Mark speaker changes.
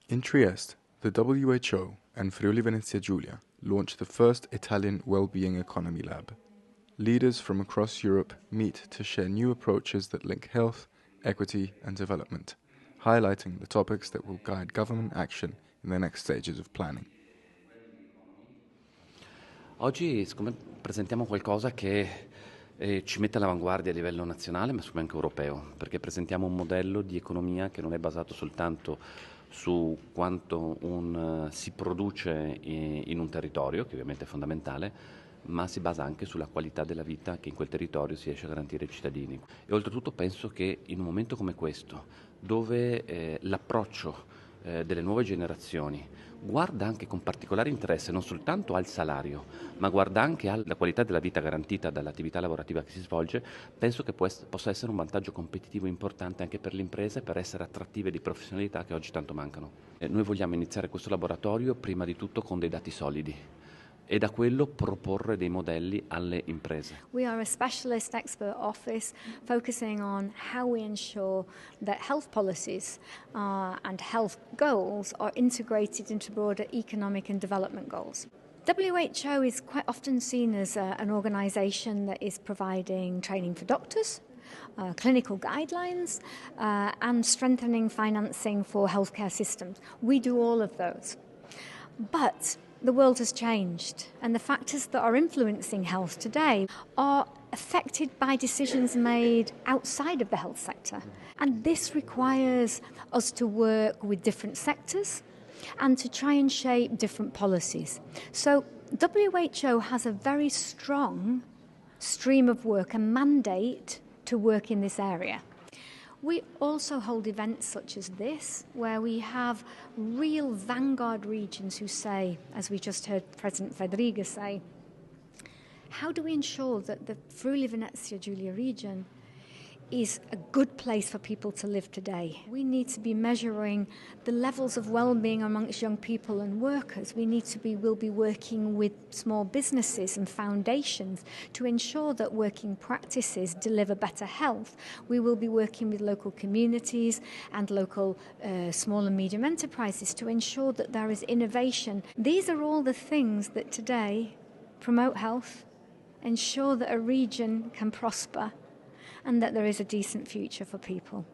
Speaker 1: In Trieste, the WHO and Friuli Venezia Giulia launched the first Italian well-being economy lab. Leaders from across Europe meet to share new approaches that link health, equity and development, highlighting the topics that will guide government action in the next stages of planning.
Speaker 2: Oggi siccome presentiamo qualcosa che ci mette all'avanguardia a livello nazionale ma anche europeo, perché presentiamo un modello di economia che non è basato soltanto su quanto si produce in un territorio, che ovviamente è fondamentale, ma si basa anche sulla qualità della vita che in quel territorio si riesce a garantire ai cittadini. E oltretutto penso che in un momento come questo, dove l'approccio delle nuove generazioni guarda anche con particolare interesse non soltanto al salario, ma guarda anche alla qualità della vita garantita dall'attività lavorativa che si svolge, penso che possa essere un vantaggio competitivo importante anche per le imprese per essere attrattive di professionalità che oggi tanto mancano. Noi vogliamo iniziare questo laboratorio prima di tutto con dei dati solidi e da quello proporre dei modelli alle imprese.
Speaker 3: We are a specialist expert office focusing on how we ensure that health policies and health goals are integrated into broader economic and development goals. WHO is quite often seen as an organisation that is providing training for doctors, clinical guidelines and strengthening financing for healthcare systems. We do all of those. But the world has changed, and the factors that are influencing health today are affected by decisions made outside of the health sector. And this requires us to work with different sectors and to try and shape different policies. So WHO has a very strong stream of work, a mandate to work in this area. We also hold events such as this, where we have real vanguard regions who say, as we just heard President Fedriga say, how do we ensure that the Friuli Venezia Giulia region is a good place for people to live today? We need to be measuring the levels of well-being amongst young people and workers. We'll be working with small businesses and foundations to ensure that working practices deliver better health. We will be working with local communities and local small and medium enterprises to ensure that there is innovation. These are all the things that today promote health, ensure that a region can prosper, and that there is a decent future for people.